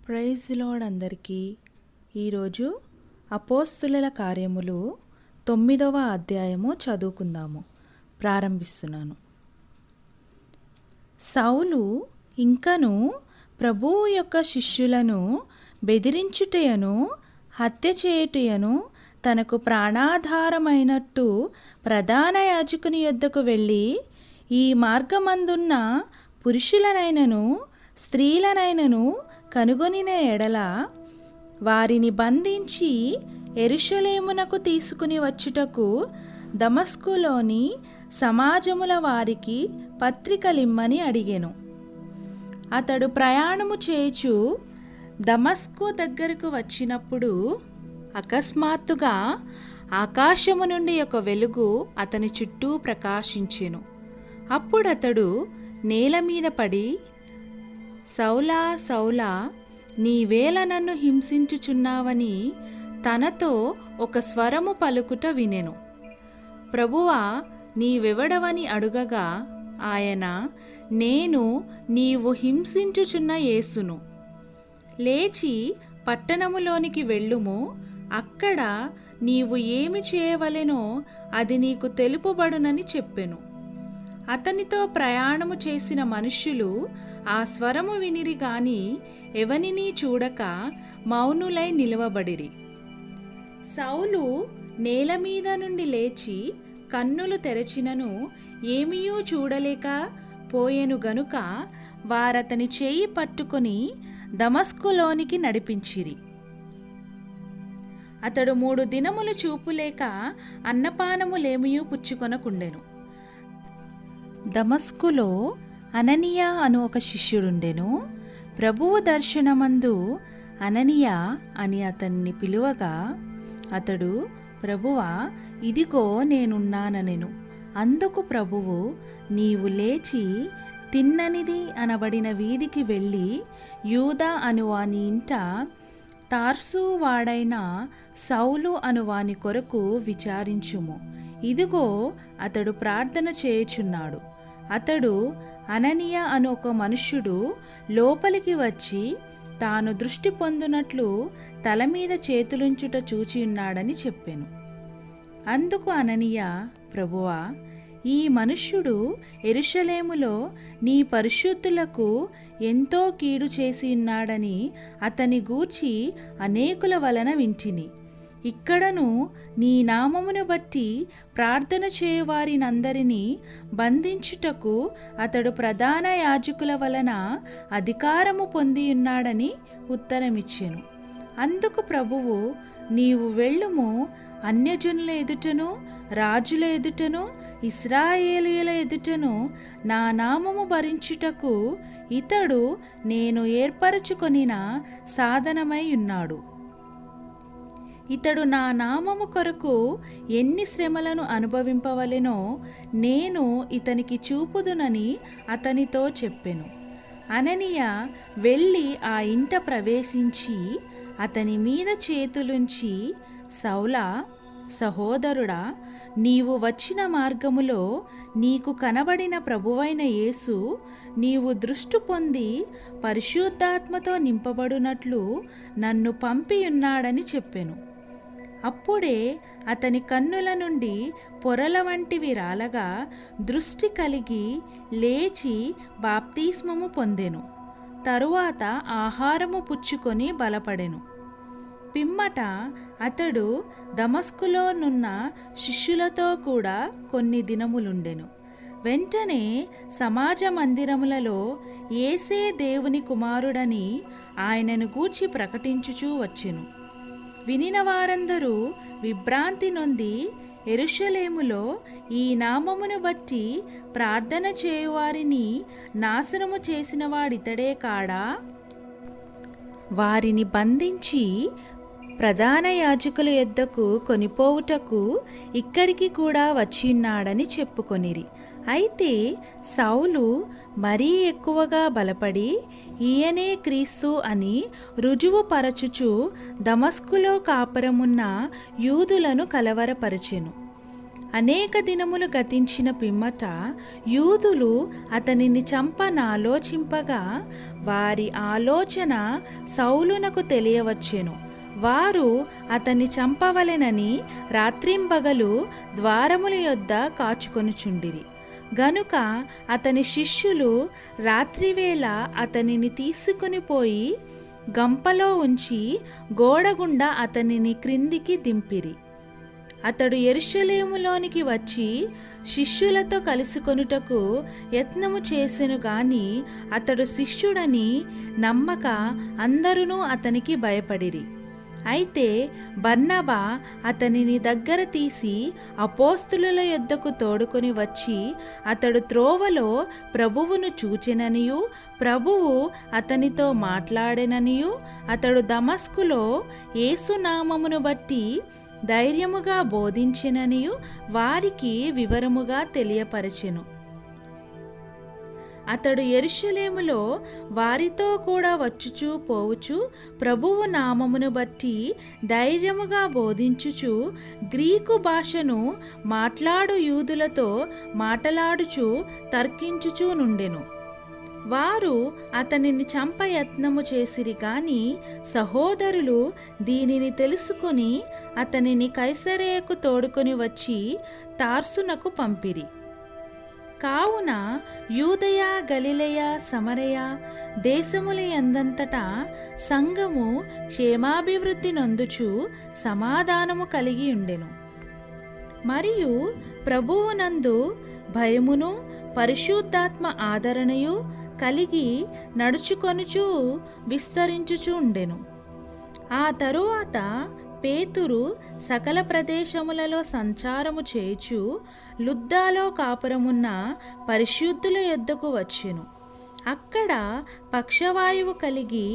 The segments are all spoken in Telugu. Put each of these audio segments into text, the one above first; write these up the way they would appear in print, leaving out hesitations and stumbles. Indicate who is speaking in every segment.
Speaker 1: ప్రైజ్ లార్డ్ అందరికీ. ఈరోజు అపోస్తుల కార్యములు 9వ అధ్యాయము చదువుకుందాము. ప్రారంభిస్తున్నాను. సౌలు ఇంకను ప్రభువు యొక్క శిష్యులను బెదిరించుటయను హత్య చేయుటయను తనకు ప్రాణాధారమైనట్టు ప్రధాన యాజకుని యొద్దకు వెళ్ళి, ఈ మార్గమందున్న పురుషులనైనను స్త్రీలనైనను కనుగొనిన ఎడల వారిని బంధించి యెరూషలేమునకు తీసుకుని వచ్చుటకు దమస్కులోని సమాజముల వారికి పత్రికలిమ్మని అడిగెను. అతడు ప్రయాణము చేయుచు దమస్కు దగ్గరకు వచ్చినప్పుడు అకస్మాత్తుగా ఆకాశము నుండి ఒక వెలుగు అతని చుట్టూ ప్రకాశించెను. అప్పుడతడు నేల మీద పడి, సౌలా సౌలా, నీవేళ నన్ను హింసించుచున్నావని తనతో ఒక స్వరము పలుకుట వినెను. ప్రభువా, నీవెవడవని అడుగగా ఆయన, నేను నీవు హింసించుచున్న యేసును. లేచి పట్టణములోనికి వెళ్ళుము, అక్కడ నీవు ఏమి చేయవలెనో అది నీకు తెలుపబడునని చెప్పెను. అతనితో ప్రయాణము చేసిన మనుష్యులు ఆ స్వరము వినిరి గాని ఎవనినీ చూడక మౌనులై నిలవబడిరి. సౌలు నేల మీద నుండి లేచి కన్నులు తెరచినను ఏమీయూ చూడలేక పోయెను గనుక వారతని చేయి పట్టుకొని దమస్కులోనికి నడిపించిరి. అతడు 3 దినములు చూపులేక అన్నపానములేమియూ పుచ్చుకొనకుండెను. దమస్కులో అననీయ అను ఒక శిష్యుడుండెను. ప్రభువు దర్శనమందు అననీయ అని అతన్ని పిలువగా అతడు, ప్రభువా, ఇదిగో నేనున్నాననెను. అందుకు ప్రభువు, నీవు లేచి తిన్ననిది అనబడిన వీధికి వెళ్ళి యూదా అనువాని ఇంట తార్సు వాడైన సౌలు అనువాని కొరకు విచారించుము. ఇదిగో అతడు ప్రార్థన చేయుచున్నాడు. అతడు అననీయ అను ఒక మనుష్యుడు లోపలికి వచ్చి తాను దృష్టి పొందునట్లు తల మీద చేతులుంచుట చూచియున్నాడని చెప్పెను. అందుకు అననీయ, ప్రభువా, ఈ మనుష్యుడు యెరూషలేములో నీ పరిశుద్ధులకు ఎంతో కీడు చేసి ఉన్నాడని అతని గూర్చి అనేకుల వలన వింటిని. ఇక్కడను నీ నామమును బట్టి ప్రార్థన చేయువారినందరినీ బంధించుటకు అతడు ప్రధాన యాజకుల వలన అధికారము పొందియున్నాడని ఉత్తరమిచ్చెను. అందుకు ప్రభువు, నీవు వెళ్ళుము, అన్యజనుల ఎదుటను రాజుల ఎదుటను ఇశ్రాయేలీయుల ఎదుటను నా నామము భరించుటకు ఇతడు నేను ఏర్పరచుకొనిన సాధనమై ఉన్నాడు. ఇతడు నా నామము కొరకు ఎన్ని శ్రమలను అనుభవింపవలెనో నేను ఇతనికి చూపుదునని అతనితో చెప్పెను. అననీయ వెళ్ళి ఆ ఇంట ప్రవేశించి అతని మీద చేతులుంచి, సౌలా, సహోదరుడా, నీవు వచ్చిన మార్గములో నీకు కనబడిన ప్రభువైన యేసు నీవు దృష్టి పొంది పరిశుద్ధాత్మతో నింపబడునట్లు నన్ను పంపియున్నాడని చెప్పెను. అప్పుడే అతని కన్నుల నుండి పొరల వంటివి రాలగా దృష్టి కలిగి లేచి బాప్తిస్మము పొందెను. తరువాత ఆహారము పుచ్చుకొని బలపడెను. పిమ్మట అతడు దమస్కులోనున్న శిష్యులతో కూడా కొన్ని దినములుండెను. వెంటనే సమాజ మందిరములలో యేసే దేవుని కుమారుడని ఆయనను గూర్చి ప్రకటించుచూ వచ్చెను. వినిన వారందరూ విభ్రాంతి నొంది, యెరూషలేములో ఈ నామమును బట్టి ప్రార్థన చేయువారిని నాశనము చేసిన వాడితడే కాడా? వారిని బంధించి ప్రధాన యాజకుల యొద్దకు కొనిపోవుటకు ఇక్కడికి కూడా వచ్చిన్నాడని చెప్పుకొనిరి. అయితే సౌలు మరీ ఎక్కువగా బలపడి ఈయనే క్రీస్తు అని రుజువుపరచుచు దమస్కులో కాపురమున్న యూదులను కలవరపరచెను. అనేక దినములు గతించిన పిమ్మట యూదులు అతనిని చంపనాలోచింపగా వారి ఆలోచన సౌలునకు తెలియవచ్చెను. వారు అతన్ని చంపవలెనని రాత్రింబగలు ద్వారముల యొద్ద కాచుకొనుచుండిరి. గనుక అతని శిష్యులు రాత్రివేళ అతనిని తీసుకుని పోయి గంపలో ఉంచి గోడగుండా అతనిని క్రిందికి దింపిరి. అతడు యెరూషలేములోనికి వచ్చి శిష్యులతో కలుసుకొనుటకు యత్నము చేసెను గాని అతడు శిష్యుడని నమ్మక అందరూ అతనికి భయపడిరి. అయితే బర్నబా అతనిని దగ్గర తీసి అపోస్తలుల యొద్దకు తోడుకొని వచ్చి అతడు త్రోవలో ప్రభువును చూచెననియు ప్రభువు అతనితో మాట్లాడెననియు అతడు దమస్కులో యేసునామమును బట్టి ధైర్యముగా బోధించెననియు వారికి వివరముగా తెలియపరచెను. అతడు యెరూషలేములో వారితో కూడా వచ్చుచూ పోవుచు ప్రభువు నామమును బట్టి ధైర్యముగా బోధించుచు గ్రీకు భాషను మాట్లాడు యూదులతో మాటలాడుచు తర్కించుచూ నుండెను. వారు అతనిని చంపయత్నము చేసిరి గాని సహోదరులు దీనిని తెలుసుకొని అతనిని కైసరేయకు తోడుకొని వచ్చి తార్సునకు పంపిరి. కావున యూదయ గలిలయ సమరయ దేశముల యందంతటా సంఘము క్షేమాభివృద్ధి నొందుచు సమాధానము కలిగి ఉండెను. మరియు ప్రభువునందు భయమును పరిశుద్ధాత్మ ఆదరణయు కలిగి నడుచుకొనుచు విస్తరించుచు ఉండెను. ఆ తరువాత పేతురు సకల ప్రదేశములలో సంచారము చేయుచు లుద్దాలో కాపురమున్న పరిశుద్ధుల యొద్దకు వచ్చెను. అక్కడ పక్షవాయువు కలిగి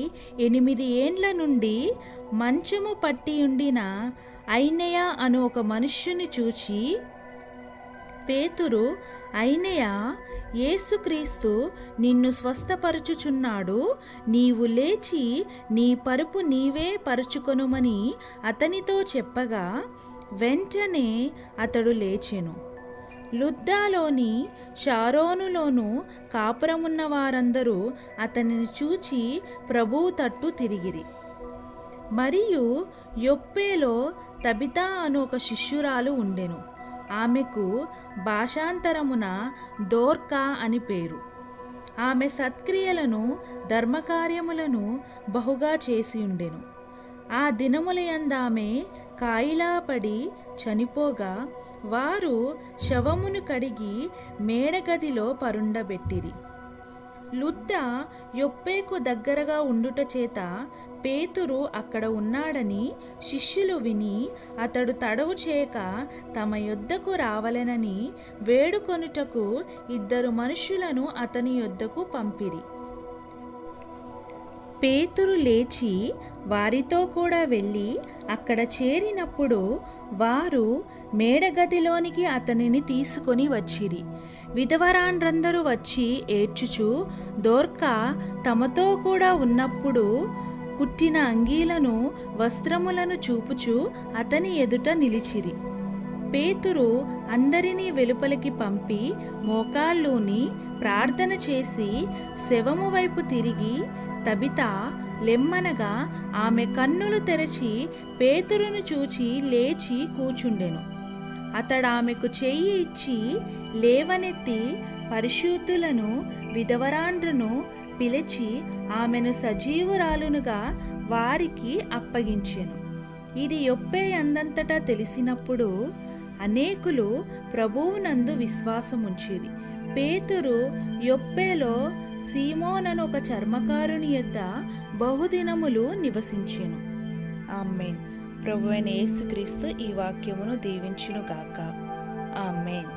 Speaker 1: 8 ఏండ్ల నుండి మంచము పట్టియుండిన ఐనేయ అను ఒక మనుష్యుని చూచి, పేతురు, ఐనేయ, యేసుక్రీస్తు నిన్ను స్వస్థపరచుచున్నాడు, నీవు లేచి నీ పరుపు నీవే పరుచుకొనుమని అతనితో చెప్పగా వెంటనే అతడు లేచెను. లుద్దాలోని షారోనులోను కాపురమున్న వారందరూ అతనిని చూచి ప్రభువు తట్టు తిరిగిరి. మరియు యొప్పేలో తబితా అను ఒక శిష్యురాలు ఉండెను. ఆమెకు భాషాంతరమున దోర్కా అని పేరు. ఆమె సత్క్రియలను ధర్మకార్యములను బహుగా చేసి ఉండెను. ఆ దినములయందామె కాయిలా పడి చనిపోగా వారు శవమును కడిగి మేడగదిలో పరుండబెట్టిరి. లుద్ద యొప్పేకు దగ్గరగా ఉండుట చేత పేతురు అక్కడ ఉన్నాడని శిష్యులు విని అతడు తడవు చేయక తమ యొద్దకు రావలెనని వేడుకొనుటకు 2 మనుష్యులను అతని యొద్దకు పంపిరి. పేతురు లేచి వారితో కూడా వెళ్ళి అక్కడ చేరినప్పుడు వారు మేడగదిలోనికి అతనిని తీసుకొని వచ్చిరి. విధవరాండ్రందరూ వచ్చి ఏడ్చుచు దోర్కా తమతో కూడా ఉన్నప్పుడు కుట్టిన అంగీలను వస్త్రములను చూపుచు అతని ఎదుట నిలిచిరి. పేతురు అందరినీ వెలుపలికి పంపి మోకాళ్ళూని ప్రార్థన చేసి శవము వైపు తిరిగి తబితా లెమ్మనగా ఆమె కన్నులు తెరచి పేతురును చూచి లేచి కూచుండెను. అతడు ఆమెకు చెయ్యి ఇచ్చి లేవనెత్తి పరిశుద్ధులను విధవరాండ్రను పిలిచి ఆమెను సజీవురాలునుగా వారికి అప్పగించెను. ఇది యొప్పే అందంతటా తెలిసినప్పుడు అనేకులు ప్రభువునందు విశ్వాసముంచిరి. పేతురు యొప్పేలో సీమోనను ఒక చర్మకారుని యొద్ద బహుదినములు నివసించెను. ఆమేన్. ప్రభువైన యేసుక్రీస్తు ఈ వాక్యమును దీవించును గాక. ఆమేన్.